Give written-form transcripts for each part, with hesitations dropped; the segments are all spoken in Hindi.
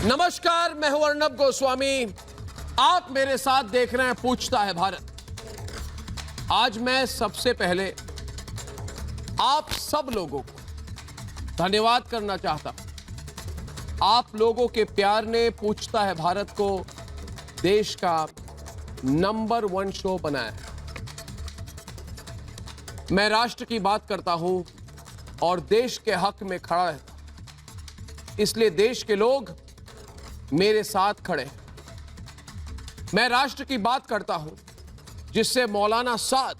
नमस्कार, मैं हूं अर्नब गोस्वामी। आप मेरे साथ देख रहे हैं पूछता है भारत। आज मैं सबसे पहले आप सब लोगों को धन्यवाद करना चाहता हूं। आप लोगों के प्यार ने पूछता है भारत को देश का नंबर 1 शो बनाया है। मैं राष्ट्र की बात करता हूं और देश के हक में खड़ा रहता हूं, इसलिए देश के लोग मेरे साथ खड़े हैं। मैं राष्ट्र की बात करता हूं जिससे मौलाना साद,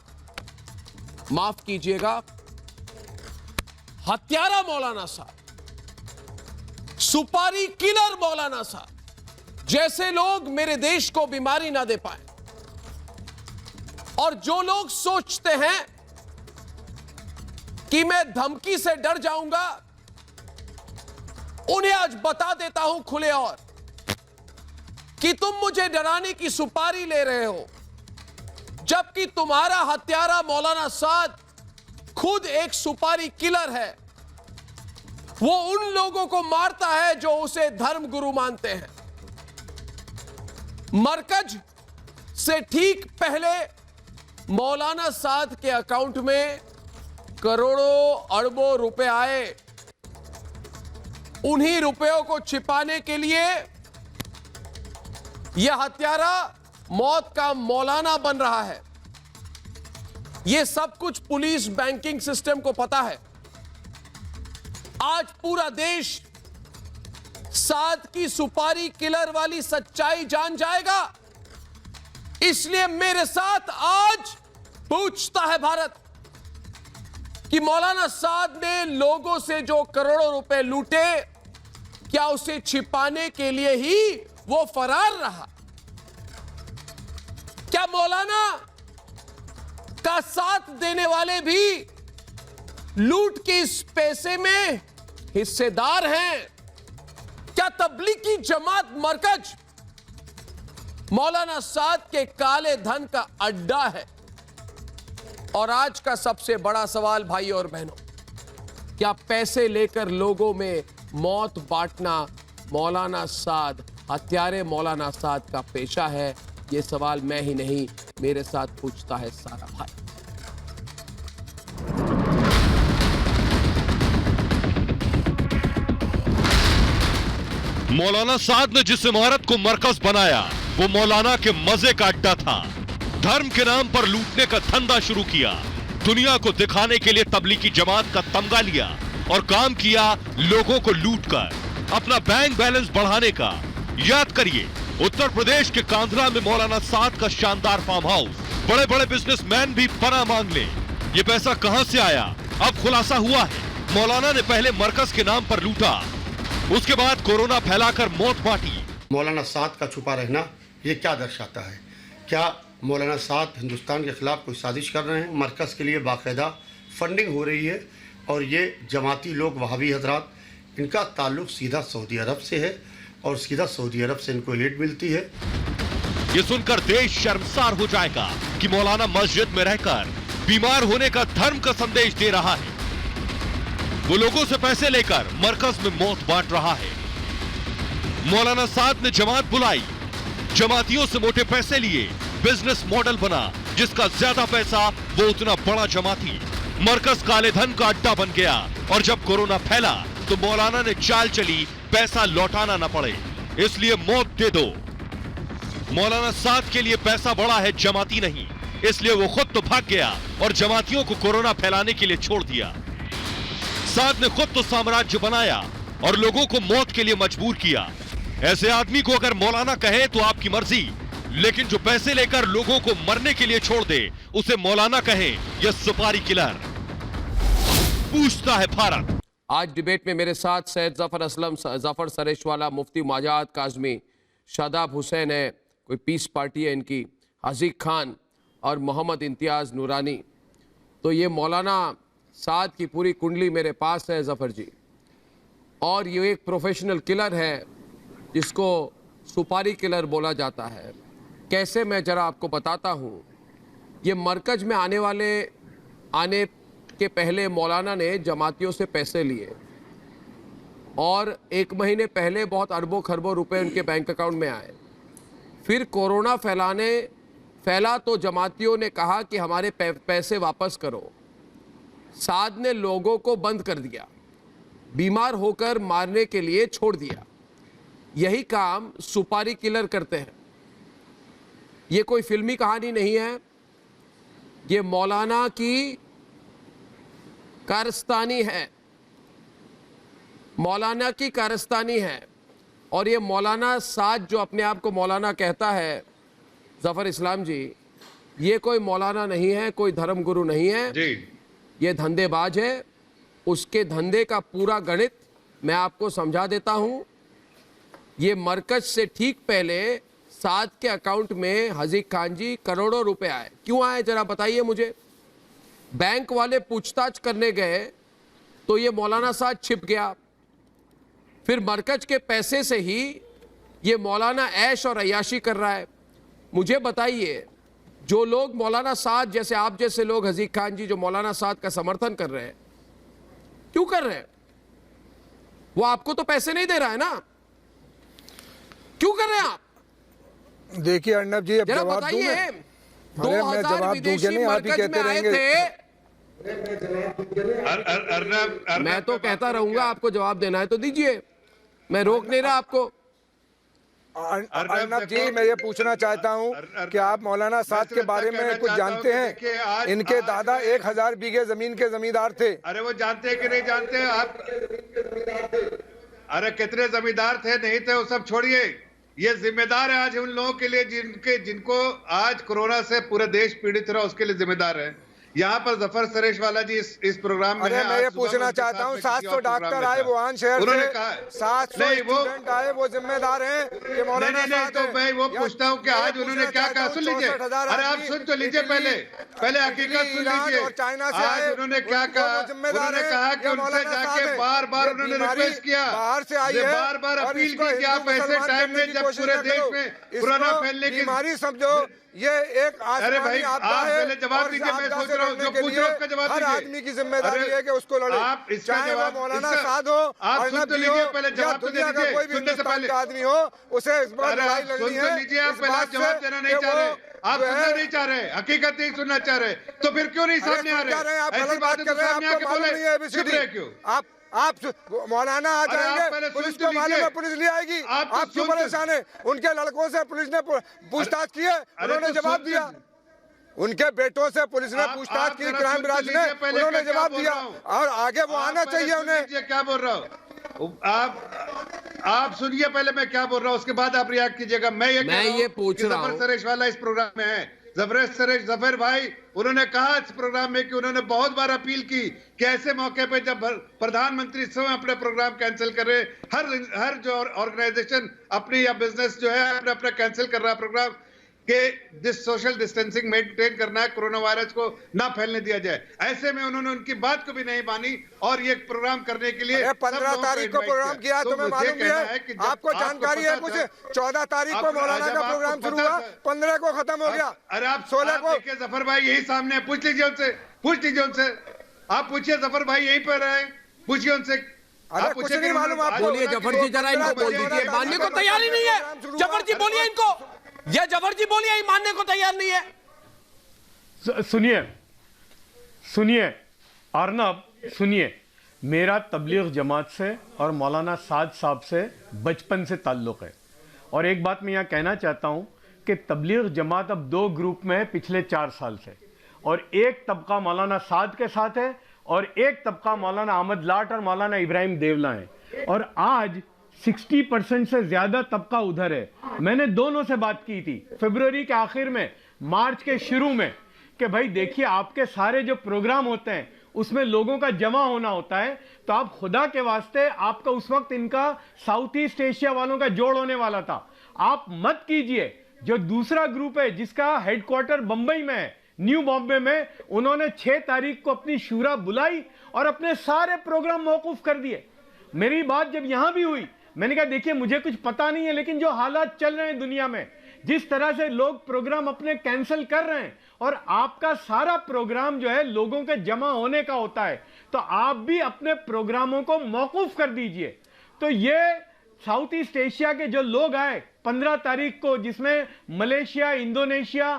माफ कीजिएगा, हत्यारा मौलाना साद, सुपारी किलर मौलाना साद जैसे लोग मेरे देश को बीमारी ना दे पाए। और जो लोग सोचते हैं कि मैं धमकी से डर जाऊंगा, उन्हें आज बता देता हूं खुले और कि तुम मुझे डराने की सुपारी ले रहे हो, जबकि तुम्हारा हत्यारा मौलाना साद खुद एक सुपारी किलर है। वो उन लोगों को मारता है जो उसे धर्म गुरु मानते हैं। मरकज से ठीक पहले मौलाना साद के अकाउंट में करोड़ों अरबों रुपए आए। उन्हीं रुपयों को छिपाने के लिए यह हत्यारा मौत का मौलाना बन रहा है। यह सब कुछ पुलिस बैंकिंग सिस्टम को पता है। आज पूरा देश साद की सुपारी किलर वाली सच्चाई जान जाएगा। इसलिए मेरे साथ आज पूछता है भारत कि मौलाना साद ने लोगों से जो करोड़ों रुपए लूटे, क्या उसे छिपाने के लिए ही वो फरार रहा? क्या मौलाना का साथ देने वाले भी लूट के इस पैसे में हिस्सेदार हैं? क्या तबलीगी जमात मरकज मौलाना साद के काले धन का अड्डा है? और आज का सबसे बड़ा सवाल भाई और बहनों, क्या पैसे लेकर लोगों में मौत बांटना मौलाना साद, हत्यारे मौलाना साद का पेशा है? यह सवाल मैं ही नहीं, मेरे साथ पूछता है सारा भाई। मौलाना साद ने जिस इमारत को मरकज बनाया वो मौलाना के मजे का अड्डा था। धर्म के नाम पर लूटने का धंधा शुरू किया। दुनिया को दिखाने के लिए तबलीगी जमात का तमगा लिया और काम किया लोगों को लूटकर अपना बैंक बैलेंस बढ़ाने का। याद करिए, उत्तर प्रदेश के कांधला में मौलाना साद का शानदार फार्म हाउस। बड़े बड़े बिजनेसमैन भी पनाह मांग ले। ये पैसा कहां से आया? अब खुलासा हुआ है। मौलाना ने पहले मरकज के नाम पर लूटा, उसके बाद कोरोना फैलाकर मौत बांटी। मौलाना साद का छुपा रहना ये क्या दर्शाता है? क्या मौलाना साद हिंदुस्तान के खिलाफ कोई साजिश कर रहे हैं? मरकज के लिए बाकायदा फंडिंग हो रही है और ये जमाती लोग, वहाबी हजरात, इनका ताल्लुक सीधा सऊदी अरब से है और सीधा सऊदी अरब से इनको एड मिलती है। ये सुनकर देश शर्मसार हो जाएगा कि मौलाना मस्जिद में रहकर बीमार होने का धर्म का संदेश दे रहा है। वो लोगों से पैसे लेकर मरकज में मौत बांट रहा है। मौलाना साद ने जमात बुलाई, जमातियों से मोटे पैसे लिए, बिजनेस मॉडल बना। जिसका ज्यादा पैसा वो उतना बड़ा जमाती। मरकज काले धन का अड्डा बन गया और जब कोरोना फैला तो मौलाना ने चाल चली पैसा लौटाना ना पड़े, इसलिए मौत दे दो। मौलाना साद के लिए पैसा बड़ा है, जमाती नहीं, इसलिए वो खुद तो भाग गया और जमातियों को कोरोना फैलाने के लिए छोड़ दिया। साद ने खुद तो साम्राज्य बनाया और लोगों को मौत के लिए मजबूर किया। ऐसे आदमी को अगर मौलाना कहे तो आपकी मर्जी, लेकिन जो पैसे लेकर लोगों को मरने के लिए छोड़ दे उसे मौलाना कहे या सुपारी किलर। पूछता है भारत। आज डिबेट में मेरे साथ सैयद जफर असलम, जफर सरेशवाला, मुफ्ती माजाद काजमी, शादाब हुसैन है, कोई पीस पार्टी है इनकी, अजीक खान और मोहम्मद इम्तियाज नूरानी। तो ये मौलाना साद की पूरी कुंडली मेरे पास है जफर जी। और ये एक प्रोफेशनल किलर है जिसको सुपारी किलर बोला जाता है। कैसे, मैं जरा आपको बताता हूँ। ये मरकज में आने के पहले मौलाना ने जमातियों से पैसे लिए और 1 महीने पहले बहुत अरबों खरबों रुपए उनके बैंक अकाउंट में आए। फिर कोरोना फैला तो जमातियों ने कहा कि हमारे पैसे वापस करो। साध ने लोगों को बंद कर दिया, बीमार होकर मारने के लिए छोड़ दिया। यही काम सुपारी किलर करते हैं। ये कोई फिल्मी कहानी नहीं है, ये मौलाना की कारस्तानी है, मौलाना की कारस्तानी है। और ये मौलाना साद जो अपने आप को मौलाना कहता है, जफर इस्लाम जी, ये कोई मौलाना नहीं है, कोई धर्म गुरु नहीं है जी। ये धंधेबाज है। उसके धंधे का पूरा गणित मैं आपको समझा देता हूं। ये मरकज से ठीक पहले साद के अकाउंट में हजीक खान जी करोड़ों रुपए आए। क्यों आए जरा बताइए मुझे। बैंक वाले पूछताछ करने गए तो ये मौलाना साद छिप गया। फिर मरकज के पैसे से ही ये मौलाना ऐश और अय्याशी कर रहा है। मुझे बताइए, जो लोग मौलाना साद जैसे आप जैसे लोग, हजीक खान जी, जो मौलाना साद का समर्थन कर रहे हैं, क्यों कर रहे हैं? वो आपको तो पैसे नहीं दे रहा है ना, क्यों कर रहे हैं आप? देखिए अर्नब जी, अब जरा जवाब दूं बताइए। मैं? 2000 विदेशी मरकज में आए थे। मैं तो कहता रहूंगा, आपको जवाब देना है तो दीजिए, मैं रोक नहीं रहा आपको। अर्नब जी, मैं ये पूछना चाहता हूँ कि आप मौलाना साद के बारे में कुछ जानते हैं? इनके दादा 1000 बीघे जमीन के जमींदार थे। अरे वो जानते हैं कि नहीं जानते आप? अरे कितने जमींदार थे नहीं थे वो सब छोड़िए। ये जिम्मेदार है आज उन लोगों के लिए जिनको आज कोरोना से पूरा देश पीड़ित रहा, उसके लिए जिम्मेदार है। यहाँ पर जफर सरेशवाला जी इस प्रोग्राम में अरे मैं ये पूछना चाहता हूँ, 700 डॉक्टर आए वुहान शहर से, 700 स्टूडेंट आए, वो जिम्मेदार हैं कि मौलाना साद तो मैं वो पूछता हूँ कि आज उन्होंने क्या कहा, सुन लीजिए। अरे आप सुन तो लीजिए, पहले हकीकत सुन लीजिए। और चाइना से आज उन्होंने क्या कहा? उन्होंने कहा कि उनसे जाके बार बार उन्होंने रिक्वेस्ट किया, बाहर से आई है, बार बार अपील की कि आप ऐसे टाइम में जब पूरे देश में कोरोना फैलने की बीमारी समझो, ये एक अरे भाई आप पहले जवाब दीजिए। मैं सोच रहा हूँ जो पूछ रहा हूँ उसका जवाब दीजिए। हर आदमी की जिम्मेदारी है कि उसको लड़े, आप इसका चाहे वो जवाब मौलाना साद हो, आप सुन तो लीजिए, पहले जवाब तो दे दुनिया का दीजिए। कोई भी सुनने से हिंदुस्तान पहले का आदमी हो, उसे इस बार लड़ाई लड़नी सुन है। तो लीजिए, आप इस पहले बात जवाब से देना नहीं कि चाह रहे, वो आप जो है- सुनना नहीं चाह रहे, हकीकत नहीं सुनना चाह रहे, तो फिर क्यों नहीं सामने आ रहे? ऐसी बातें तो सामने आके बोले, चुप रहे क्यों? आप मौलाना आ अरे आप पहले जाएंगे, सुन पुलिस तो को मालूम है लीजिए। पुलिस नहीं आएगी। आप तो आप क्यों सुन तो- परेशान है? उनके लड़कों से पुलिस ने पूछताछ की है, उन्होंने तो जवाब सुन दिया। उनके बेटों से पुलिस ने आप पूछताछ की, जरा क्राइम सुन तो ब्रांच ने, लीजिए, पहले उन्होंने क्या जवाब बोल दिया रहा हूँ। और आगे वो आना आप पहले चाहिए सुन उन्हें। लीजिए क्या बोल रहा हूँ। आप सुनिए पहले मैं क्या बोल रहा हूँ, उसके बाद आप रिएक्ट कीजिएगा। मैं ये पूछ रहा हूँ। जफर सरेश वाला इस प्रोग्राम में है। जफर भाई उन्होंने कहा इस प्रोग्राम में कि उन्होंने बहुत बार अपील की कि ऐसे मौके पे जब प्रधानमंत्री स्वयं अपने प्रोग्राम कैंसिल कर रहे, हर जो ऑर्गेनाइजेशन अपनी या बिजनेस जो है अपने अपना कैंसिल कर रहा है प्रोग्राम, कि सोशल डिस्टेंसिंग मेंटेन करना है, कोरोना वायरस को ना फैलने दिया जाए। ऐसे में उन्होंने उनकी बात को भी नहीं मानी और ये प्रोग्राम करने के लिए 15 तारीख को प्रोग्राम किया, तुम्हें मालूम भी है? आपको जानकारी है कुछ? 14 तारीख को मौलाना का प्रोग्राम शुरू हुआ, 15 को खत्म हो गया। अरे आप 16 को देखिए जफर भाई यही सामने है, पूछ लीजिए उनसे। आप पूछिए, जफर भाई यहीं पर है, पूछिए उनसे। अरे कुछ नहीं मालूम आपको? बोलिए जफर जी, जरा इनको बोल दीजिए। मानने को तैयार ही नहीं है। जफर जी बोलिए इनको, ये जफर जी बोलिए, मानने को तैयार नहीं है। सुनिए अर्नब, सुनिए, मेरा तबलीग जमात से और मौलाना साद साहब से बचपन से ताल्लुक़ है। और एक बात मैं यहाँ कहना चाहता हूँ कि तबलीग जमात अब 2 ग्रुप में है पिछले 4 साल से, और एक तबका मौलाना साद के साथ है और एक तबका मौलाना अहमद लाट और मौलाना इब्राहिम देवला है। और आज 60% से ज्यादा तबका उधर है। मैंने दोनों से बात की थी फरवरी के आखिर में, मार्च के शुरू में, कि भाई देखिए आपके सारे जो प्रोग्राम होते हैं उसमें लोगों का जमा होना होता है, तो आप खुदा के वास्ते, आपका उस वक्त इनका साउथ ईस्ट एशिया वालों का जोड़ होने वाला था, आप मत कीजिए। जो दूसरा ग्रुप है जिसका हेडक्वार्टर बंबई में है, न्यू बॉम्बे में, उन्होंने 6 तारीख को अपनी शूरा बुलाई और अपने सारे प्रोग्राम मौकूफ कर दिए। मेरी बात जब यहां भी हुई, मैंने कहा देखिए मुझे कुछ पता नहीं है, लेकिन जो हालात चल रहे हैं दुनिया में, जिस तरह से लोग प्रोग्राम अपने कैंसिल कर रहे हैं, और आपका सारा प्रोग्राम जो है लोगों के जमा होने का होता है, तो आप भी अपने प्रोग्रामों को मौकूफ कर दीजिए। तो ये साउथ ईस्ट एशिया के जो लोग आए 15 तारीख को, जिसमें मलेशिया, इंडोनेशिया,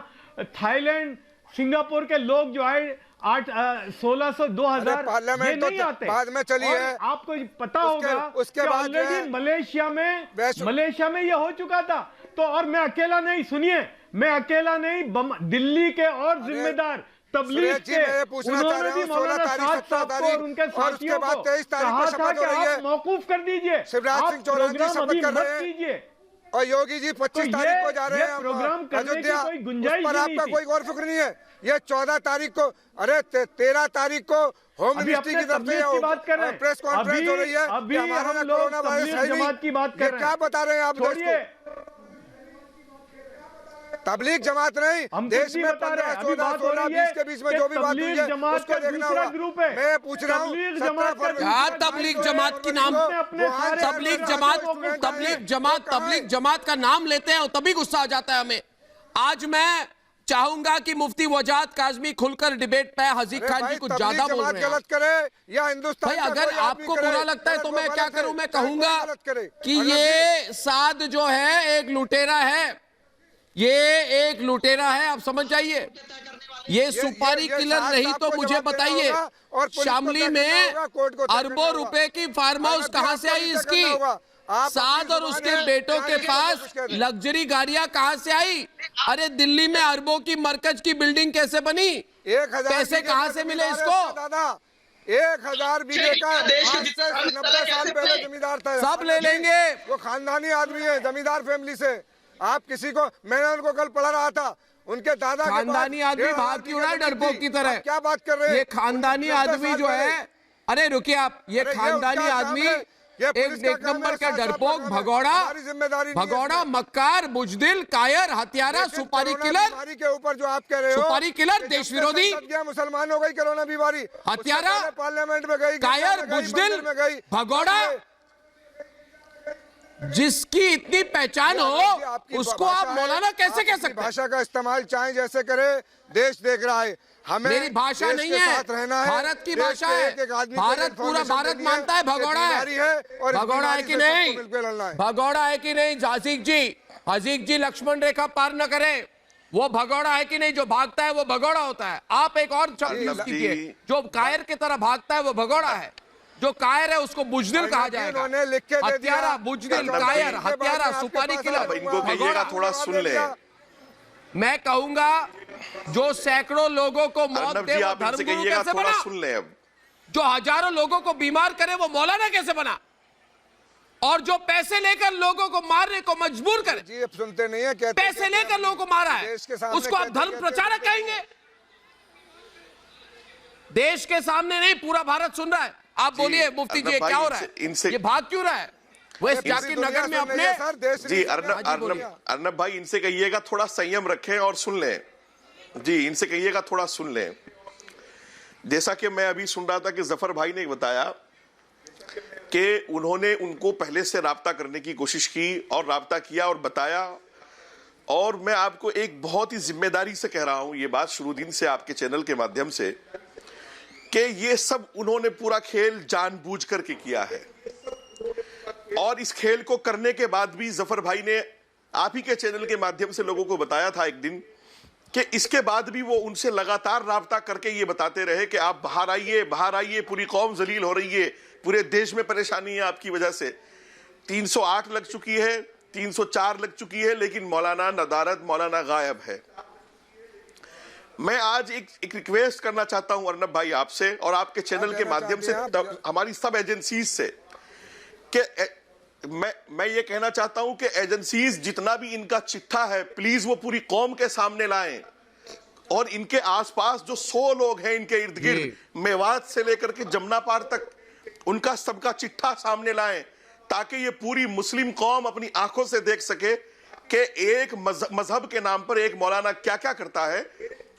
थाईलैंड, सिंगापुर के लोग जो आए 1600 2000 ये नहीं आते। बाद में चली है, आपको पता होगा उसके बाद ऑलरेडी मलेशिया में ये हो चुका था। तो और मैं अकेला नहीं, सुनिए, मैं अकेला नहीं, दिल्ली के और जिम्मेदार तबलीग के उन्होंने भी मौलाना साद साहब को और उनके साथियों को कहा था कि आप मौकूफ कर दीजिए, शिवराज सिंह चौहान जी शपथ कर रहे हैं और योगी जी 25 तारीख को जा रहे हैं प्रोग्राम करने की कोई गुंजाइश पर आपका कोई गौर फिक्र नहीं है। ये 14 तारीख को, अरे 13 तारीख को होम मिनिस्ट्री की तरफ से प्रेस कॉन्फ्रेंस हो रही है। अभी हम लोग तबलीग जमात की बात कर रहे हैं। क्या बता रहे हैं आप? छोड़िए, तबलीग जमात नहीं, देश में 15, 14, 16, 20 के बीच में जो भी बात हुई है उसको देखना होगा। मैं पूछ रहा हूँ तबलीग जमात की नाम, तबलीग जमात का नाम लेते हैं और तभी गुस्सा आ जाता है हमें। आज मैं चाहूंगा कि मुफ्ती वजाहत काज़मी खुलकर डिबेट पे हजीक खान जी कुछ ज्यादा बोल रहे हैं। गलत करे या हिंदुस्तान भाई, अगर आपको बुरा लगता है तो मैं क्या करूं? मैं कहूंगा कि ये साद जो है एक लुटेरा है, ये एक लुटेरा है, आप समझ जाइए। ये सुपारी किलर नहीं तो मुझे बताइए शामली में अरबों रुपए की फार्म हाउस कहां से आई इसकी? साद और उसके बेटों के पास लग्जरी गाड़ियां कहां से आई? अरे दिल्ली में अरबों की मरकज की बिल्डिंग कैसे बनी? पैसे कहां से मिले इसको? दादा 1000 बीघे का 90 साल पहले जमींदार था। सब ले लेंगे, वो खानदानी आदमी है, जमींदार फैमिली से। आप किसी को, मैंने उनको कल पढ़ा रहा था, उनके दादा खानदानी आदमी भाग क्यों रहा है डरपोक की तरह? क्या बात कर रहे हैं? ये खानदानी आदमी जो है, अरे रुकिए आप, ये खानदानी आदमी एक नंबर का डरपोक, भगौड़ा, मक्कार, बुजदिल, कायर, हत्यारा, सुपारी किलर के ऊपर जो आप कह रहे हो, सुपारी किलर, देश विरोधी, मुसलमान हो गई कोरोना बीमारी, हत्यारा, पार्लियामेंट में गई, कायर, बुजदिल, भगौड़ा, जिसकी इतनी पहचान हो उसको आप मौलाना कैसे कह सकते हैं? भाषा का इस्तेमाल चाहे जैसे करे, देश देख रहा है। हमें मेरी भाषा नहीं है, भारत की भाषा है, भारत पूरा भारत मानता है भगौड़ा है। भगौड़ा है कि नहीं? भगौड़ा है कि नहीं? हजीक जी लक्ष्मण रेखा पार न करे, वो भगौड़ा है कि नहीं? जो भागता है वो भगौड़ा होता है। आप एक और शब्द कीजिए, जो कायर की तरह भागता है वो भगौड़ा है, जो कायर है उसको बुजदिल कहा जाएगा। हत्यारा, बुजदिल, कायर, हत्यारा, सुपारी किलर, इनको कहिएगा थोड़ा सुन ले। मैं कहूंगा जो सैकड़ों लोगों को मौत दे वो धर्मगुरु कैसे बना? सुन ले। अब जो हजारों लोगों को बीमार करे वो मौलाना कैसे बना? और जो पैसे लेकर लोगों को मारने को मजबूर करे, जी अब सुनते नहीं है, पैसे लेकर लोगों को मारा है, उसको आप धर्म प्रचारक कहेंगे? देश के सामने नहीं, पूरा भारत सुन रहा है। आप बोलिए मुफ्ती जी, क्या हो रहा है? ये भाग क्यों रहा है वेस्ट जाकिर नगर में अपने? जी अर्नब भाई, इनसे कहिएगा थोड़ा संयम रखें और सुन लें। जी इनसे कहिएगा थोड़ा सुन लें। जैसा कि मैं अभी सुन रहा था कि जफर भाई ने बताया कि उन्होंने उनको पहले से राब्ता करने की कोशिश की और राब्ता किया और बताया। और मैं आपको एक बहुत ही जिम्मेदारी से कह रहा हूं ये बात शुरू दिन से आपके चैनल के माध्यम से, कि ये सब उन्होंने पूरा खेल जानबूझ करके किया है। और इस खेल को करने के बाद भी जफर भाई ने आप ही के चैनल के माध्यम से लोगों को बताया था एक दिन कि इसके बाद भी वो उनसे लगातार राब्ता करके ये बताते रहे कि आप बाहर आइए, पूरी कौम जलील हो रही है, पूरे देश में परेशानी है आपकी वजह से। 308 लग चुकी है, 304 लग चुकी है, लेकिन मौलाना नदारत, मौलाना गायब है। मैं आज एक रिक्वेस्ट करना चाहता हूं अर्नब भाई आपसे और आपके चैनल के माध्यम से, हमारी सब एजेंसीज से, कि मैं ये कहना चाहता हूं कि एजेंसीज जितना भी इनका चिट्ठा है प्लीज वो पूरी कौम के सामने लाएं। और इनके आसपास जो 100 लोग हैं इनके इर्द गिर्द, मेवात से लेकर के जमुना पार तक, उनका सबका चिट्ठा सामने लाएं, ताकि ये पूरी मुस्लिम कौम अपनी आंखों से देख सके कि एक मजहब के नाम पर एक मौलाना क्या क्या करता है,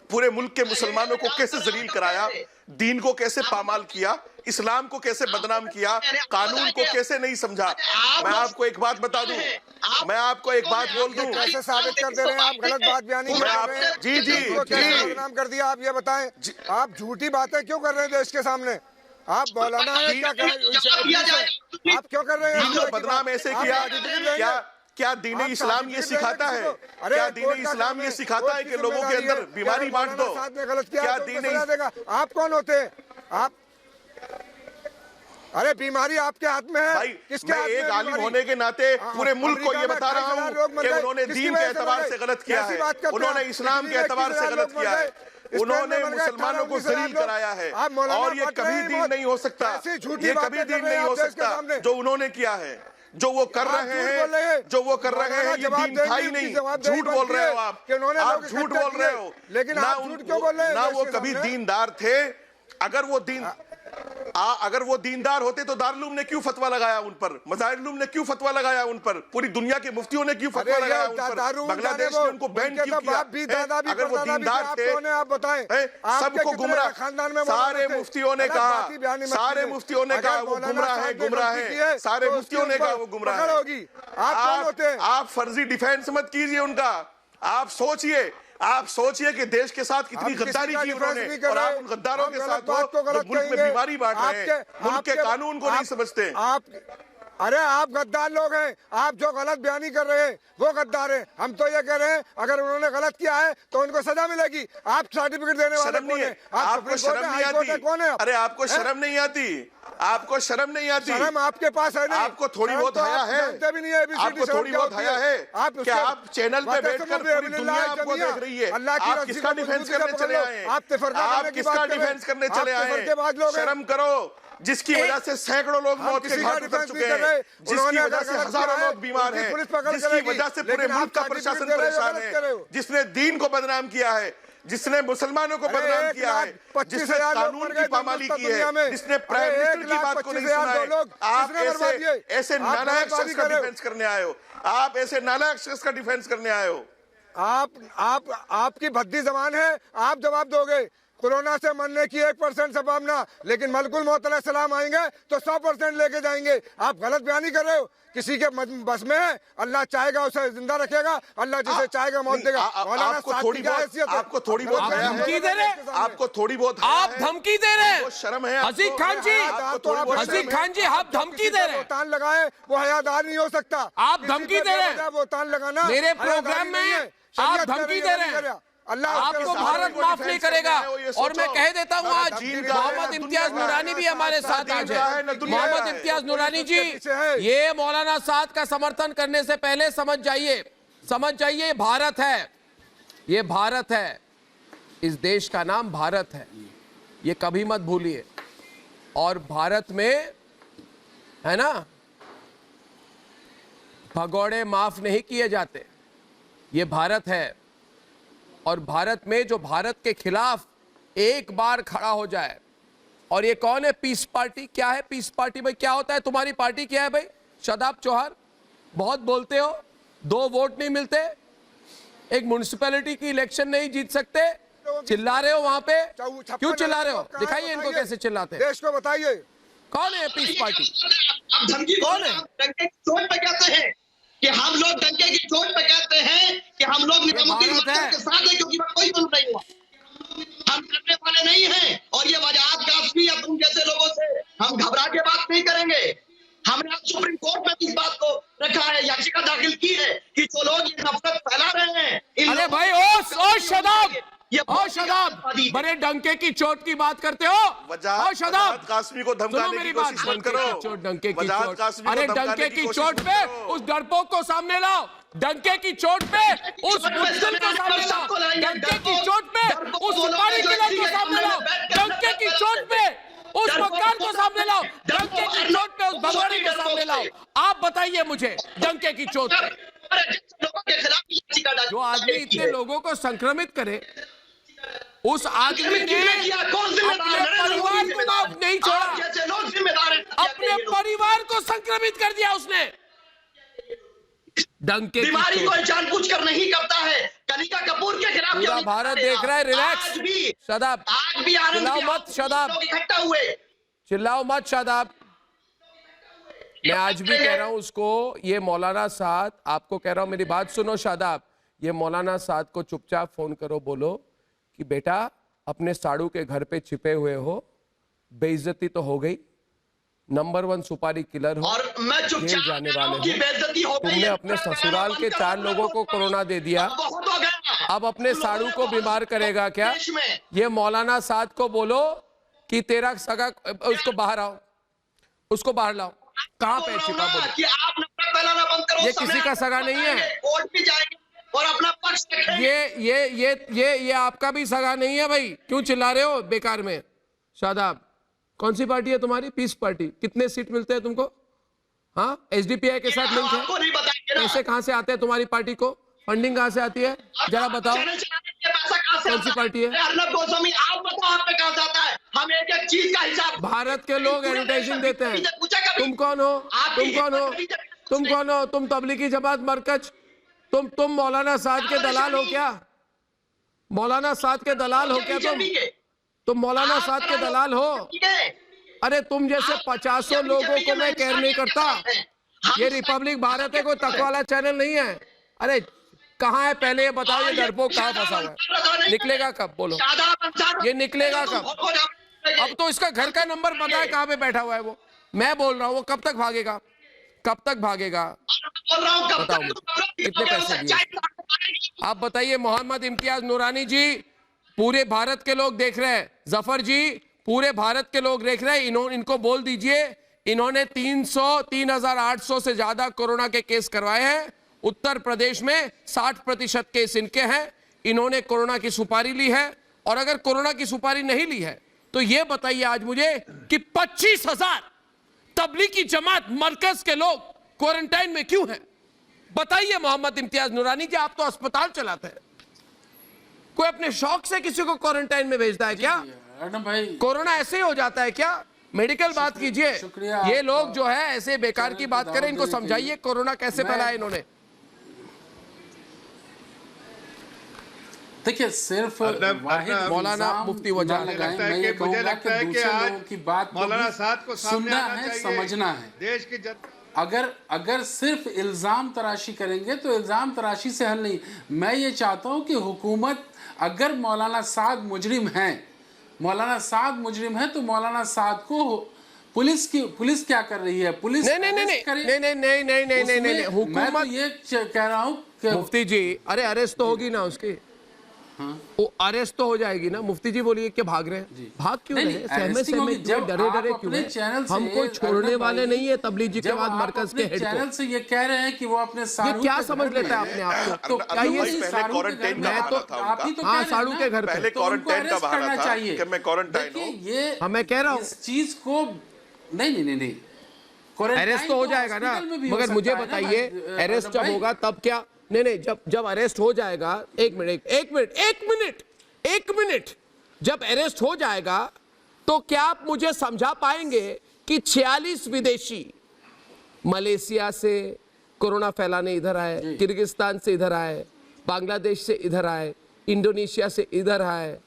पूरे मुल्क के मुसलमानों को कैसे जलील कराया, दीन को कैसे पामाल किया, इस्लाम को कैसे बदनाम किया, कानून को कैसे नहीं समझा। मैं आपको एक बात बता दूं, मैं आपको एक बात बोल दूं, कैसे साबित कर दे रहे हैं आप? गलत बात बयानी कर रहे हैं। जी बदनाम कर दिया, आप ये बताएं, आप झूठी बातें क्यों कर रहे हैं देश के सामने? आप मौलाना है क्या आप क्यों कर रहे हैं? दीन को बदनाम ऐसे किया, क्या दीन इस्लाम ये सिखाता है? क्या दीन इस्लाम ये सिखाता है कि लोगों के अंदर बीमारी बांट दो? क्या दीन देगा? आप कौन होते हैं? आप अरे बीमारी आपके हाथ में है भाई, किसके मैं हाथ में एक आलिम बीमारी? होने के नाते पूरे मुल्क को ये बता रहा हूँ कि उन्होंने किसकी दीन वजह के से एतबार मर से गए? गलत किया कैसी है, बात करते हैं उन्होंने आप? इस्लाम के एतबार से गलत किया है, उन्होंने मुसलमानों को जलील कराया है, और ये कभी दीन नहीं हो सकता, ये कभी दीन नहीं हो सकता जो उन्होंने किया है, जो वो कर रहे हैं, जो वो कर रहे हैं, ये दीन था ही नहीं। झूठ बोल रहे हो आप झूठ बोल रहे हो। लेकिन आप झूठ क्यों बोल रहे हैं? ना वो कभी दीनदार थे। अगर वो दीनदार होते तो दारुल ने क्यों फतवा लगाया उन पर? मज़ाहिरुल ने क्यों फतवा लगाया उन पर? पूरी दुनिया के मुफ्तियों ने क्यों फतवा लगाया उन पर? बांग्लादेश ने उनको बैन क्यों किया? अगर वो दीनदार थे, आप बताएं, सबको गुमराह, सारे मुफ्तियों ने कहा, सारे मुफ्तियों ने कहा वो गुमराह है, गुमराह है, सारे मुफ्तियों ने कहा वो गुमराह है। आप फर्जी डिफेंस मत कीजिए उनका। आप सोचिए कि देश के साथ कितनी गद्दारी की उन्होंने, और आप उन गद्दारों के साथ हो जो मुल्क में बीमारी बांट रहे हैं, मुल्क के कानून को नहीं समझते। अरे आप गद्दार लोग हैं। आप जो गलत बयानी कर रहे हैं वो गद्दार हैं। हम तो ये कह रहे हैं अगर उन्होंने गलत किया है तो उनको सजा मिलेगी। आप सर्टिफिकेट देने वाले कौन है? आपको शर्म नहीं आती? कौन है? अरे आपको शर्म नहीं आती? आपको शर्म नहीं आती? शर्म आपके पास है नहीं? आपको थोड़ी बहुत हया है? आपको थोड़ी बहुत हया है? क्या आप चैनल पे बैठकर पूरी दुनिया आपको देख रही है? आप किसका डिफेंस करने चले आए? आप किसका डिफेंस करने चले आए? शर्म करो। जिसकी वजह से सैकड़ों लोग मौत के घाट उतर चुके हैं, जिसकी वजह से हजारों लोग बीमार हैं, जिसकी वजह से पूरे मुल्क का प्रशासन परेशान है, जिसने दीन को बदनाम किया है, जिसने मुसलमानों को बदनाम किया है, जिसने कानून की पामाली की है, जिसने प्राइम मिनिस्टर की बात को नहीं सुना है। आप ऐसे नालायक शख्स का डिफेंस करने आए हो। आप ऐसे नालायक शख्स का डिफेंस करने आए हो। आपकी भद्दी जबान है। आप जवाब दोगे। कोरोना से मरने की 1% संभावना, लेकिन मलकुल मौत अलैहिस्सलाम आएंगे तो 100% लेके जाएंगे। आप गलत बयानी कर रहे हो। किसी के बस में है, अल्लाह चाहेगा उसे जिंदा रखेगा, अल्लाह जिसे चाहेगा मौत देगा। आपको थोड़ी बहुत धमकी दे रहे, आपको थोड़ी बहुत आप धमकी दे रहे हैं। शर्म है हज़ीर खान जी, हज़ीर खान जी, आप धमकी दे रहे हैं। बोतान लगाए वो हयादार नहीं हो सकता। आप धमकी दे रहे हैं। बोतान लगाना मेरे प्रोग्राम में आप धमकी दे रहे हैं। अल्लाह आपको भारत माफ नहीं करेगा। और मैं कह देता हूँ आज मोहम्मद इम्तियाज नूरानी भी हमारे साथ आज है। मोहम्मद इम्तियाज नूरानी जी, ये मौलाना साद का समर्थन करने से पहले समझ जाइए भारत है, ये भारत है, इस देश का नाम भारत है, ये कभी मत भूलिए। और भारत में है ना, भगोड़े माफ नहीं किए जाते। ये भारत है, और भारत में जो भारत के खिलाफ एक बार खड़ा हो जाए, और ये कौन है? Peace Party. क्या है पीस पार्टी भाई? क्या होता है? तुम्हारी पार्टी क्या है भाई? शादाब चौहान, बहुत बोलते हो, 2 वोट नहीं मिलते, एक म्युनिसिपैलिटी की इलेक्शन नहीं जीत सकते, चिल्ला रहे हो वहां पे, क्यों चिल्ला रहे हो? दिखाइए इनको कैसे चिल्लाते हैं। देश को बताइए कौन है पीस पार्टी? कौन है? कि हम लोग डंके की चोट पे कहते हैं कि हम लोग निजामुद्दीन मकसद के साथ हैं, क्योंकि कोई जुल्म नहीं हुआ, हम करने वाले नहीं हैं। और ये वजाहत कासमी या तुम जैसे लोगों से हम घबरा के बात नहीं करेंगे। हमने आज सुप्रीम कोर्ट में इस बात को रखा है, याचिका दाखिल की है कि जो लोग ये नफरत फैला रहे हैं, अरे भाई ओ शादाब, बड़े डंके की चोट की बात करते हो। ओ शादाब, कासमी को धमकाने की कोशिश मत करो। डंके की चोट, अरे डंके की चोट पे उस डरपोक को सामने लाओ, डंके की चोट पे उस मुज्रिम को सामने लाओ, डंके की चोट पे उस सुपारी किलर को सामने लाओ, डंके की चोट पे उस मक्कार को सामने लाओ, डंके की चोट पे उस भगोड़े को सामने लाओ। आप बताइए मुझे, डंके की चोट पे जो आदमी इतने लोगों को संक्रमित करे, उस आदमी ने अपने परिवार को माफ नहीं छोड़ा, अपने परिवार को संक्रमित कर दिया उसने। डंके बीमारी को जानबूझकर नहीं करता है। कनिका कपूर के खिलाफ पूरा भारत देख रहा है। रिलैक्स शादाब, चिल्लाओ मत शादाब, इकट्ठा हुए, चिल्लाओ मत शादाब। मैं आज भी कह रहा हूं उसको, ये मौलाना साद, आपको कह रहा हूं मेरी बात सुनो शादाब, ये मौलाना साद को चुपचाप फोन करो, बोलो कि बेटा अपने साड़ू के घर पे छिपे हुए हो, बेइज्जती तो हो गई, नंबर 1 सुपारी किलर हो, और मैं जेल चुपचाप जाने खड़ा हूं वाले कि हो। बेइज्जती हो गई तुमने है। अपने ससुराल के 4 लोगों को कोरोना दे दिया, बहुत हो गया। अब अपने तुम साड़ू लोगों को ने बीमार बहुत करेगा क्या? देश में ये मौलाना साद को बोलो कि तेरा सगा, उसको बाहर आओ, उसको बाहर लाओ। कहाँ पे छिपा बोलो? कि आप नफरत फैलाना बंद करो। ये किसी का सगा नहीं है। कोर्ट भी जाएंगे और अपना पक्ष रखेंगे। ये आपका भी सगा नहीं है भाई, क्यों चिल्ला रहे हो बेकार में? शादाब, कौन सी पार्टी है तुम्हारी? Piece party. कितने सीट मिलते हैं तुमको? हाँ, एसडीपीआई के साथ लिंक है? आपको नहीं बताएंगे ना। पैसे कहाँ से आते हैं तुम्हारी पार्टी को? फंडिंग कहाँ से आती है? जरा बताओ, चैनल चलाने के पैसा कहाँ से कौन सी आता पार्टी है? अर्नब गोस्वामी, आप बताओ आप पे कहाँ से आता है? हम एक एक चीज का हिसाब भारत के लोग पूरे एडवर्टाइजिंग देश देते में हैं। पूछा कभी? तुम कौन हो? आपकी तुम कौन हो? हिम्मत कभी जब- तुम कौन हो? तुम तबलीगी जमात मरकज, तुम मौलाना साद के दलाल हो क्या? मौलाना साद के दलाल हो क्या तुम? बीजेपी के। तुम मौलाना आप साद के दलाल हो? ठीक है। अरे तुम जैसे 50 लोगों को मैं केयर नहीं करता। ये रिपब्लिक भारत है, कोई तक वाला चैनल नहीं है। अरे कहाँ है पहले ये बताओ, ये डरपोक कहाँ फंसा हुआ है? निकलेगा कब बोलो? ये निकलेगा कब? अब तो इसका घर का नंबर पता है कहाँ पे बैठा हुआ है वो। मैं बोल रहा हूँ वो कब तक भागेगा? कब तक भागेगा? बताओ मुझे, कितने पैसे दिए? आप बताइए। मोहम्मद इम्तियाज नूरानी जी, पूरे भारत के लोग देख रहे हैं। जफर जी, पूरे भारत के लोग देख रहे हैं। इनको बोल दीजिए, इन्होंने 3,800 से ज्यादा कोरोना के केस करवाए हैं। उत्तर प्रदेश में 60% केस इनके हैं। इन्होंने कोरोना की सुपारी ली है, और अगर कोरोना की सुपारी नहीं ली है तो यह बताइए आज मुझे कि 25,000 तबलीगी जमात मरकज के लोग क्वारंटाइन में क्यों हैं? बताइए मोहम्मद इम्तियाज नूरानी जी, आप तो अस्पताल चलाते हैं। कोई अपने शौक से किसी को क्वारंटाइन में भेजता है क्या? भाई, कोरोना ऐसे ही हो जाता है क्या? मेडिकल बात कीजिए। ये लोग जो है ऐसे बेकार की बात करें, इनको समझाइए कोरोना कैसे फैलाया इन्होंने। देखिए, सिर्फ मौलाना मुफ्ती वजह मुझे लगता है कि आज की बात मौलाना साद को सामने सुनना आना है, चाहिए। समझना है। देश की अगर सिर्फ इल्जाम तराशी करेंगे तो इल्जाम तराशी से हल नहीं। मैं ये चाहता हूं कि हुकूमत, अगर मौलाना साद मुजरिम है, मौलाना साद मुजरिम है, तो मौलाना साद को पुलिस क्या कर रही है? पुलिस नहीं, हुकूमत ये कह रहा हूं कि मुफ्ती जी, अरे अरेस्ट तो होगी ना उसकी। वो अरेस्ट तो हो जाएगी ना। मुफ्ती जी बोलिए कि भाग रहे हैं, भाग क्यों रहे? सहमे क्यों, डरे क्यों हैं? हम कोई छोड़ने वाले नहीं है तबलीगी के बाद मरकज के हेड चैनल से ये कह रहे हैं कि वो अपने ये क्या समझ लेता है अपने आप को? क्या ये हाँ, साड़ू के घर पे क्वारंटाइन का बहाना था कि मैं क्वारंटाइन हूं। ये मैं कह रहा हूँ इस चीज को नहीं अरेस्ट तो हो जाएगा ना, मगर मुझे बताइए अरेस्ट जब होगा तब क्या? नहीं, जब अरेस्ट हो जाएगा, एक मिनट, जब अरेस्ट हो जाएगा तो क्या आप मुझे समझा पाएंगे कि 46 विदेशी मलेशिया से कोरोना फैलाने इधर आए, किर्गिस्तान से इधर आए, बांग्लादेश से इधर आए, इंडोनेशिया से इधर आए,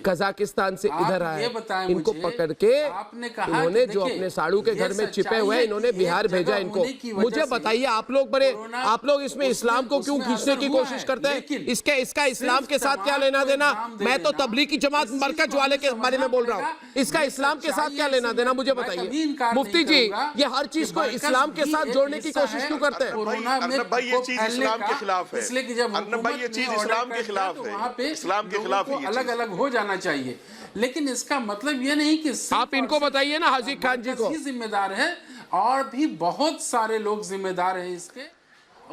कजाकिस्तान से इधर आए, इनको पकड़ के इन्होंने जो अपने साड़ू के घर में छिपे हुए इन्होंने बिहार भेजा इनको। मुझे बताइए, आप लोग इसमें इस्लाम को क्यों खींचने की कोशिश करते हैं? इसका इस्लाम के साथ क्या लेना देना? मैं तो तबलीगी जमात मरकज वाले के बारे में बोल रहा हूँ। इसका इस्लाम के साथ क्या लेना देना, मुझे बताइए। मुफ्ती जी, ये हर चीज को इस्लाम के साथ जोड़ने की कोशिश क्यों करते हैं? अर्नब भाई, ये चीज इस्लाम के खिलाफ है। अर्नब भाई, ये चीज इस्लाम के खिलाफ है। इस्लाम के खिलाफ है। अलग अलग हो जाना चाहिए, लेकिन इसका मतलब ये नहीं कि आप इनको बताइए ना, हाजी खान जी को जिम्मेदार है, और भी बहुत सारे लोग जिम्मेदार हैं इसके।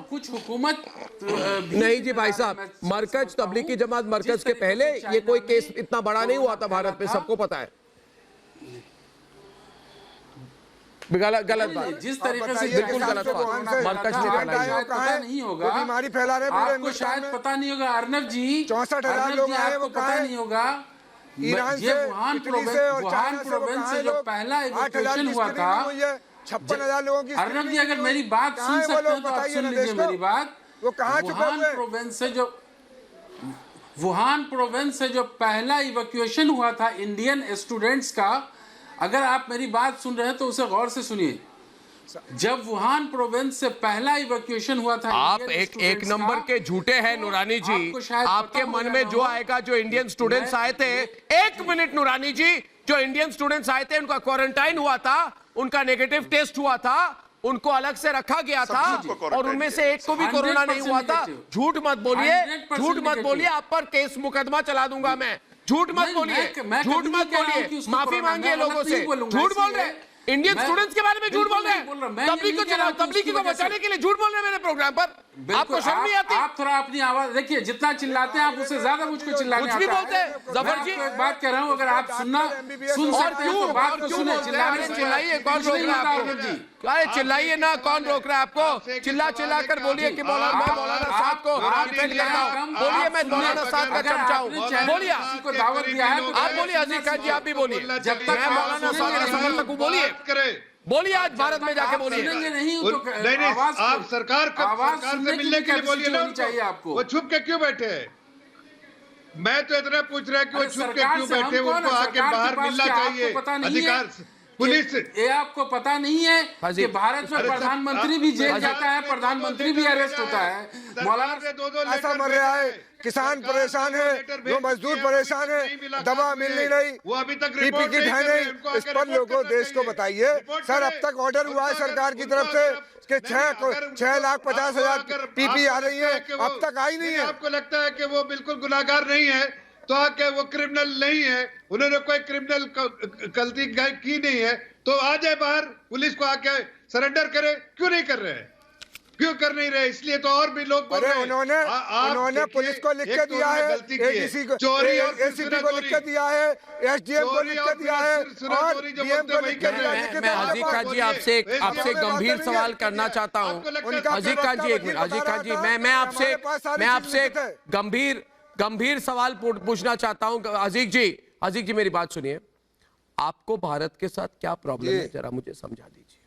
कुछ हुकूमत नहीं जी भाई साहब, मरकज तबलीगी जमात मरकज के पहले ये कोई केस इतना बड़ा नहीं हुआ था भारत में, सबको पता है। गलत बात, जिस तरीके से बिल्कुल गलत बात। मरकज ने फैलाई, पता नहीं होगा, बीमारी फैला रहे आपको शायद पता नहीं होगा। अर्नब जी, 64,000 लोग आए, वो पता नहीं होगा। ईरान से, इटली से और चाइना प्रोविंस से जो पहला इवैक्यूएशन हुआ था, 56,000 लोगों की अर्नब जी, अगर मेरी बात सुन सकते हैं तो आप सुन लीजिए मेरी बात। वो कहाँ छुपे हुए? वुहान प्रोविंस से जो पहला इवैक्यूएशन हुआ था इंडियन स्टूडेंट्स का, अगर आप मेरी बात सुन रहे हैं तो उसे गौर से सुनिए। जब वुहान प्रोविंस से पहला इवैक्यूएशन हुआ था, आप एक नंबर के झूठे हैं नूरानी जी। आपके मन में जो आएगा, जो इंडियन स्टूडेंट्स आए थे, एक मिनट नूरानी जी, जो इंडियन स्टूडेंट्स आए थे उनका क्वारंटाइन हुआ था, उनका नेगेटिव टेस्ट हुआ था, उनको अलग से रखा गया था और उनमें से एक को भी कोरोना नहीं हुआ था। झूठ मत बोलिए, झूठ मत बोलिए, आप पर केस मुकदमा चला दूंगा मैं। झूठ मत बोलिए, झूठ मत बोलिए, माफी मांगिए लोगों से। झूठ बोल रहे हैं, इंडियन स्टूडेंट्स के बारे में झूठ बोल रहे हैं, तबलीगी को बचाने के लिए झूठ बोल रहे हैं मेरे प्रोग्राम पर। आपको शर्म नहीं आती? आप थोड़ा अपनी आवाज देखिए, जितना चिल्लाते हैं आप उससे ज्यादा मुझको चिल्लाने कुछ भी बोलते हैं। जफर जी एक बात कह रहा हूँ, अगर आप सुन सकते हैं तो बात को सुने। चिल्लाइए, कौन रोक रहा है आपको? अरे चिल्लाइए ना, कौन रोक रहा है आपको? चिल्ला चिल्ला कर बोलिए कि मौलाना साहब को डिफेंड करता हूं। बोलिए मैं मौलाना साहब का चमचा हूं। बोलिए, को दावत दिया है आप बोलिए। अजीज खान जी आप भी बोलिए। जब तक मैं मौलाना साहब का समर्थक हूं, बोलिए बोलिए, आज भारत में जाके बोलिए। नहीं, आप सरकार से मिलने के लिए बोलिए ना चाहिए आपको। वो छुप के क्यों बैठे हैं? मैं तो इतना पूछ रहा कि वो छुप के क्यों बैठे? उनको आके बाहर मिलना चाहिए अधिकार। पुलिस, ये आपको पता नहीं है कि भारत में प्रधानमंत्री भी जेल जाता है, प्रधानमंत्री भी अरेस्ट होता है। मौलाना ऐसा मर रहा है, किसान परेशान है, जो मजदूर परेशान है, दवा मिल नहीं रही, वो अभी तक पीपी किट है नहीं। इस पर लोगों देश को बताइए। सर अब तक ऑर्डर हुआ है सरकार की तरफ से कि 6,50,000 पीपी आ रही है, अब तक आई नहीं है। आपको लगता है कि वो बिल्कुल गुनाहगार नहीं है तो आके वो क्रिमिनल नहीं है, उन्होंने कोई क्रिमिनल गलती की नहीं है तो आ जाए बाहर, पुलिस को आके सरेंडर करे। क्यों नहीं कर रहे हैं? क्यों कर नहीं रहे? इसलिए तो और भी लोग बोल रहे हैं। उन्होंने पुलिस को लिख के दिया है, एडीसी को, चोरी और एसीपी को लिख के दिया है, एसडीएम को लिख के दिया है और डीएम को लिख के दिया है। मैं अजीज खान जी आपसे गंभीर सवाल करना चाहता हूं। अजीज खान जी एक मिनट, अजीज खान जी मैं आपसे गंभीर सवाल पूछना चाहता हूं। अजीज जी मेरी बात सुनिए। आपको भारत के साथ क्या प्रॉब्लम है, जरा मुझे समझा दीजिए।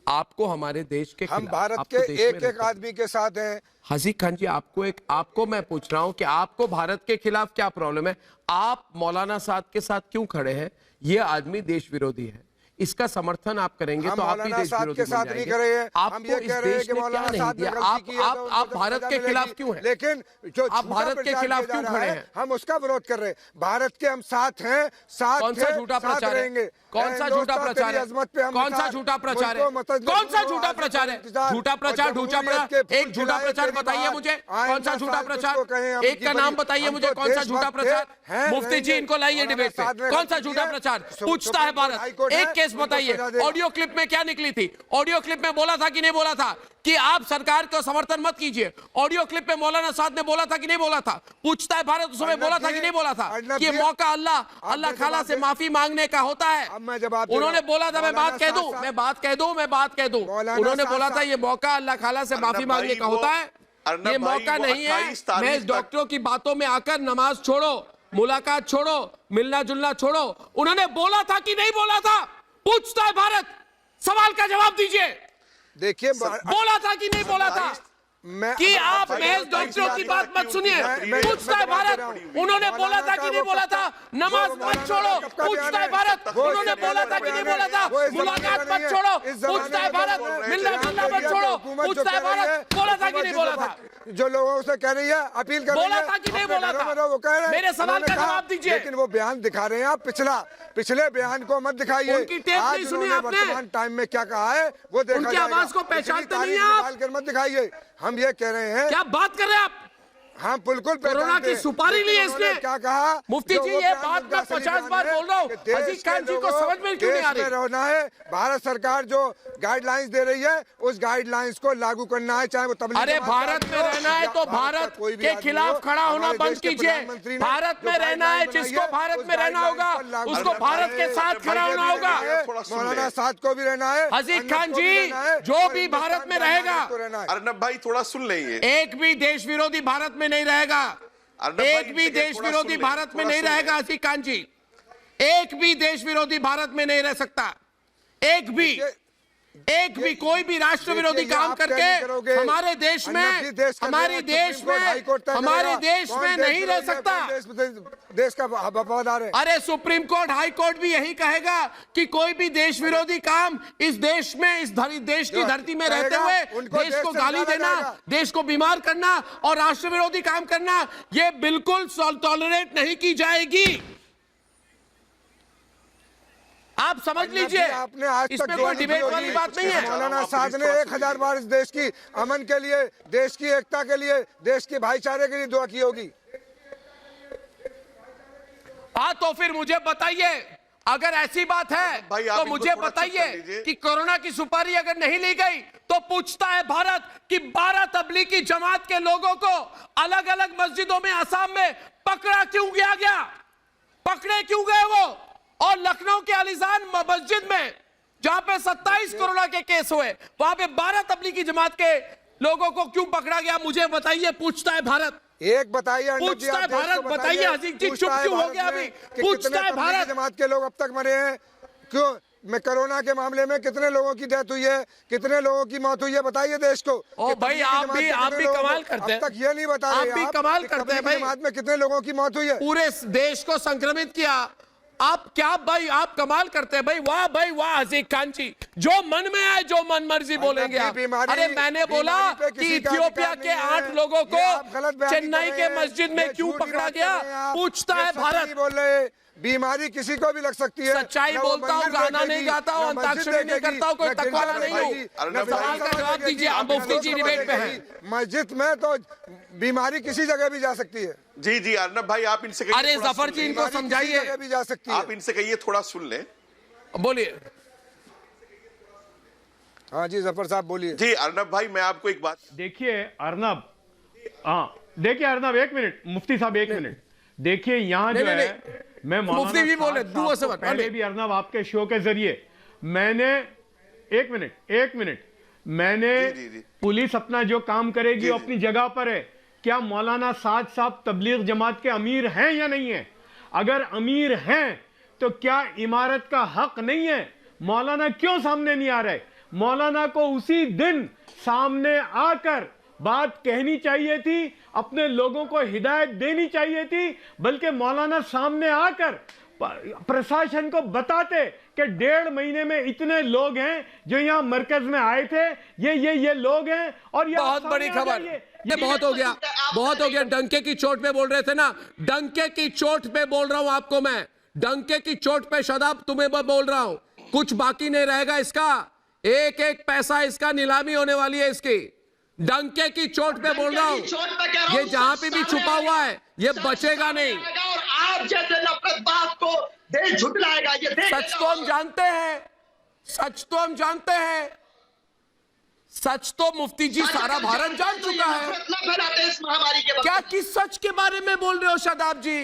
आपको हमारे देश के हम भारत के एक आदमी के साथ हैं। अजीज खान जी आपको मैं पूछ रहा हूं कि आपको भारत के खिलाफ क्या प्रॉब्लम है? आप मौलाना साद के साथ क्यों खड़े हैं? ये आदमी देश विरोधी है, इसका समर्थन आप करेंगे तो आप भी देश विरोधी बन जाएंगे। नहीं कर रहे हैं, आपको इस देश ने क्या नहीं दिया? आप भारत के खिलाफ क्यों हैं? लेकिन जो आप भारत के खिलाफ क्यों खड़े हैं? हम उसका विरोध कर रहे हैं। भारत के हम साथ हैं, साथ कौन सा झूठा प्रचार है? कौन सा झूठा प्रचार है? कौन सा झूठा प्रचार है? कौन सा झूठा प्रचार है? झूठा प्रचार एक झूठा प्रचार बताइए मुझे, कौन सा झूठा प्रचार? एक का नाम बताइए मुझे, कौन सा झूठा प्रचार? मुफ्ती जी इनको लाइए डिबेट पे। कौन सा झूठा प्रचार पूछता है भारत? एक केस बताइए। ऑडियो क्लिप में क्या निकली थी? ऑडियो क्लिप में बोला था कि नहीं बोला था कि आप सरकार को समर्थन मत कीजिए? ऑडियो क्लिप में मौलाना साद ने बोला था कि नहीं बोला था? पूछता है भारत, उस समय बोला था कि नहीं बोला था कि मौका अल्लाह खाला से माफी मांगने का होता है? उन्होंने बोला था, मैं बात कह दूं, उन्होंने बोला था ये मौका अल्लाह खाला से माफी मांगने का होता है, ये मौका नहीं है। मैं डॉक्टरों की बातों में आकर नमाज छोड़ो, मुलाकात छोड़ो, मिलना जुलना छोड़ो। उन्होंने बोला था कि नहीं बोला था? पूछता है भारत, सवाल का जवाब दीजिए। देखिए बोला था कि नहीं बोला था कि आप महज डॉक्टरों की बात मत सुनिए? पूछता है भारत, उन्होंने बोला था कि नहीं बोला था? नमाज मत छोड़ो, पूछता है भारत, उन्होंने बोला था कि नहीं बोला था? मुलाकात मत छोड़ो, पूछता है भारत, मिलना जुलना मत छोड़ो, पूछता है भारत, बोला था कि नहीं बोला था? जो लोगों से कह रही है, अपील कर रही है, बोला था कि नहीं बोला था? वो कह रहे हैं, मेरे सवाल का जवाब दीजिए। लेकिन वो बयान दिखा रहे हैं आप, पिछले बयान को मत दिखाइए। उनकी टेप नहीं सुनी आपने? वर्तमान टाइम में क्या कहा है वो देखा उनकी आवाज को पहचानते नहीं है आप? मत दिखाइए। हम ये कह रहे हैं, क्या बात कर रहे हैं आप? हाँ बिल्कुल, कोरोना की सुपारी ली है इसने। क्या कहा मुफ्ती जी? ये बात मैं 50 बार बोल रहा हूँ, अजीज खान जी को समझ में क्यों नहीं आ रही? रहना है, भारत सरकार जो गाइडलाइंस दे रही है उस गाइडलाइंस को लागू करना है, चाहे वो तबलीग। अरे भारत में रहना है तो भारत के खिलाफ खड़ा होना बंद कीजिए। भारत में रहना है, जिसको भारत में रहना होगा उसको भारत के साथ खड़ा होना होगा। मौलाना साद को भी रहना है। अजीज खान जी, जो भी भारत में रहेगा, अर्नब भाई थोड़ा सुन लेंगे, एक भी देश विरोधी भारत में नहीं रहेगा। एक भी देश विरोधी भारत में नहीं रहेगा। अजीज खान जी, एक भी देश विरोधी भारत में नहीं रह सकता। एक भी कोई भी राष्ट्र विरोधी काम करके हमारे देश में नहीं रह सकता। देश का वफादार है। अरे सुप्रीम कोर्ट, हाई कोर्ट भी यही कहेगा कि कोई भी देश विरोधी काम इस देश में, इस देश की धरती में रहते हुए देश को गाली देना, देश को बीमार करना और राष्ट्र विरोधी काम करना, ये बिल्कुल टॉलरेट नहीं की जाएगी। आप समझ लीजिए, आपने आज तक इसमें जो कोई डिबेट वाली बात नहीं है। मौलाना साद ने 1000 बार इस देश की अमन के लिए, देश की एकता के लिए, देश के भाईचारे के लिए दुआ की होगी। हाँ, तो फिर मुझे बताइए, अगर ऐसी बात है भाई, आप तो इनको मुझे थोड़ा चुप कर बताइए लीजिए। कि कोरोना की सुपारी अगर नहीं ली गई तो पूछता है भारत कि 12 तबलीगी जमात के लोगों को अलग अलग मस्जिदों में असम में पकड़ा क्यों गया, पकड़े क्यों गए वो, और लखनऊ के अलीजान मस्जिद में जहां पे 27 कोरोना के केस हुए, वहां पे 12 तबलीगी जमात के लोगों को क्यों पकड़ा गया, मुझे बताइए, पूछता है भारत। एक बताइए, पूछता है भारत, बताइए हसीन जी, चुप क्यों हो गया अभी? पूछता है भारत, जमात के लोग अब तक मरे हैं क्यों? मैं कोरोना के मामले में कितने लोगों की डेथ हुई है, कितने लोगों की मौत हुई है, बताइए देश को। ओ भाई, आप भी कमाल करते हैं, अब तक ये नहीं बता रहे आप भी कमाल करते हैं भाई। जमात में कितने लोगों की मौत हुई है, पूरे देश को संक्रमित किया। आप क्या भाई, आप कमाल करते हैं भाई, वाह हसीक खान जी, जो मन में आए, जो मन मर्जी बोलेंगे आप। अरे मैंने बोला कि इथियोपिया के 8 लोगों को चेन्नई के मस्जिद में क्यों पकड़ा गया, पूछता है भारत। बोल रहे, बीमारी किसी को भी लग सकती है। सच्चाई बोलता हूँ, गाना नहीं गाता हूँ, अंताक्षरी नहीं करता हूँ, कोई तकवाला नहीं हूँ। सवाल का जवाब दीजिए, आप मुफ्ती जी डिबेट पे हैं। मस्जिद में तो बीमारी किसी जगह भी जा सकती है। जी अर्नब भाई, आप इनसे कहिए, अरे जफर जी, इनको समझाइए, भी जा सकती है। आप इनसे कहिए थोड़ा सुन लें। बोलिए। हाँ जी जफर साहब बोलिए। जी अर्नब भाई, मैं आपको एक बात, देखिए अर्नब, हाँ देखिए अर्नब, एक मिनट, मुफ्ती साहब एक मिनट, देखिए यहाँ जो है, मैं मुफ्ती भी बोले, पहले भी अर्नब आपके शो के जरिए मैंने, एक मिनट, मैंने पुलिस अपना जो काम करेगी वो अपनी जगह पर है। क्या मौलाना साद साहब तबलीग जमात के अमीर हैं या नहीं है? अगर अमीर हैं तो क्या इमारत का हक नहीं है? मौलाना क्यों सामने नहीं आ रहे? मौलाना को उसी दिन सामने आकर बात कहनी चाहिए थी, अपने लोगों को हिदायत देनी चाहिए थी, बल्कि मौलाना सामने आकर प्रशासन को बताते कि 1.5 महीने में इतने लोग हैं जो यहाँ मरकज में आए थे, ये लोग हैं। और ये बहुत बड़ी खबर, ये बहुत हो गया, डंके की चोट पे बोल रहे थे ना, डंके की चोट पे बोल रहा हूं आपको मैं, डंके की चोट पे शादाब तुम्हें बोल रहा हूं, कुछ बाकी नहीं रहेगा इसका, एक एक पैसा इसका नीलामी होने वाली है इसकी, डंके की चोट पे बोल रहा हूं, ये जहां पे भी छुपा हुआ है ये बचेगा नहीं। और आप जैसे नफरतबाज को देश झुटलाएगा, ये सच तो हम जानते हैं, सच तो मुफ्ती जी सारा भारत जान चुका है। इस महामारी के क्या किस सच के बारे में बोल रहे हो शादाब जी?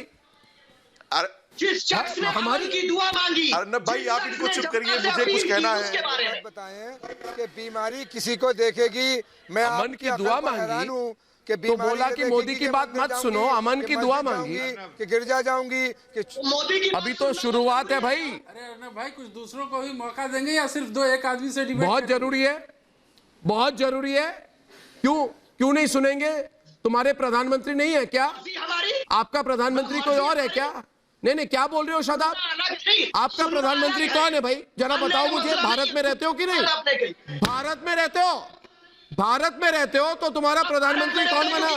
जिस शख्स ने हमारी की दुआ मांगी। अर्नब भाई, आप इनको चुप करिए, मुझे कुछ कहना है। बताएं कि बीमारी किसी को देखेगी, मैं अमन की दुआ मांगी तो बोला कि मोदी की बात मत सुनो, अमन की दुआ मांगी कि गिरजा जाऊंगी कि मोदी की, अभी तो शुरुआत है भाई। अरे अर्नब भाई, कुछ दूसरों को भी मौका देंगे या सिर्फ 2-1 आदमी से डिबेट? बहुत जरूरी है। क्यों नहीं सुनेंगे? तुम्हारे प्रधानमंत्री नहीं है क्या? आपका प्रधानमंत्री कोई और है क्या? नहीं, क्या बोल रहे हो शादाब? आपका प्रधानमंत्री कौन है भाई? जरा बताओ मुझे, भारत में रहते हो कि नहीं? भारत में रहते हो तो तुम्हारा प्रधानमंत्री कौन बना?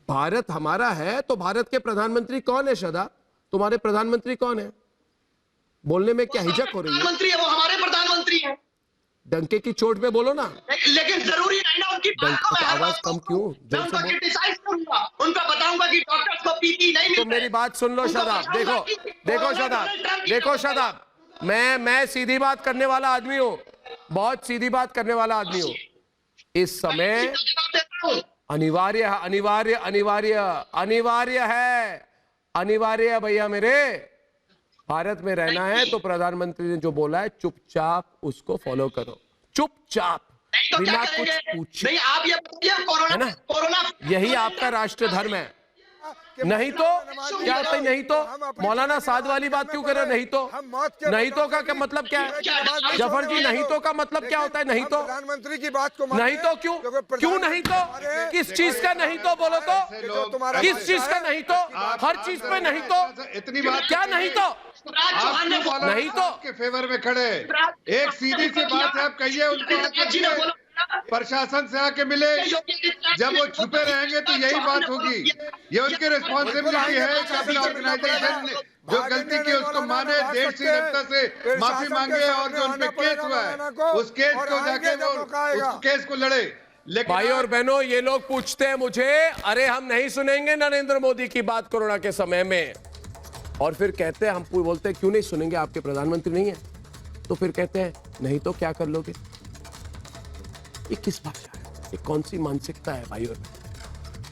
भारत हमारा है तो भारत के प्रधानमंत्री कौन है शादाब? तुम्हारे प्रधानमंत्री कौन है? बोलने में क्या हिचक हो रही है? प्रधानमंत्री है, वो हमारे प्रधानमंत्री हैं। डंके की चोट पे बोलो ना। लेकिन जरूरी नहीं ना उनकी बात को मैं आवाज कम क्यों? उनका क्रिटिसाइज करूंगा, उनका बताऊंगा कि डॉक्टर्स को पीपी नहीं मिलता। तो मेरी बात सुन लो शादाब, देखो शादाब, मैं सीधी बात करने वाला आदमी हूँ, बहुत सीधी बात करने वाला आदमी हूँ। इस समय अनिवार्य है भैया मेरे, भारत में रहना है तो प्रधानमंत्री ने जो बोला है चुपचाप उसको फॉलो करो, चुपचाप, बिना कुछ पूछे। नहीं, आप ये बताइए, कोरोना यही आपका राष्ट्र धर्म है। नहीं तो क्या होता है? नहीं तो मौलाना साद वाली बात क्यों कर रहे हो? नहीं तो का क्या मतलब क्या है जफर जी? नहीं तो का मतलब क्या होता है? नहीं तो प्रधानमंत्री की बात को नहीं तो क्यों नहीं तो? किस चीज का नहीं तो बोलो तो? किस चीज का नहीं तो? हर चीज पे नहीं तो? इतनी बात क्या नहीं तो? नहीं तो के फेवर में खड़े, एक सीधी सी बात है, आप कहिए उनको। प्रशासन से आके मिले। जब वो छुपे रहेंगे तो यही बात होगी। ये उनकी रिस्पॉन्सिबिलिटी है कि अपने ऑर्गेनाइजेशन ने जो गलती की उसको माने, देश की जनता से माफी मांगे और जो उनपे केस हुआ है उस केस को जाके वो उस केस को लड़े। लेकिन भाई और बहनों, ये लोग पूछते हैं मुझे, अरे हम नहीं सुनेंगे नरेंद्र मोदी की बात कोरोना के समय में, और फिर कहते हैं, हम बोलते हैं क्यों नहीं सुनेंगे, आपके प्रधानमंत्री नहीं है? तो फिर कहते हैं नहीं तो क्या कर लोगे? ये किस भाषा है, ये कौन सी मानसिकता है भाई और बहनों?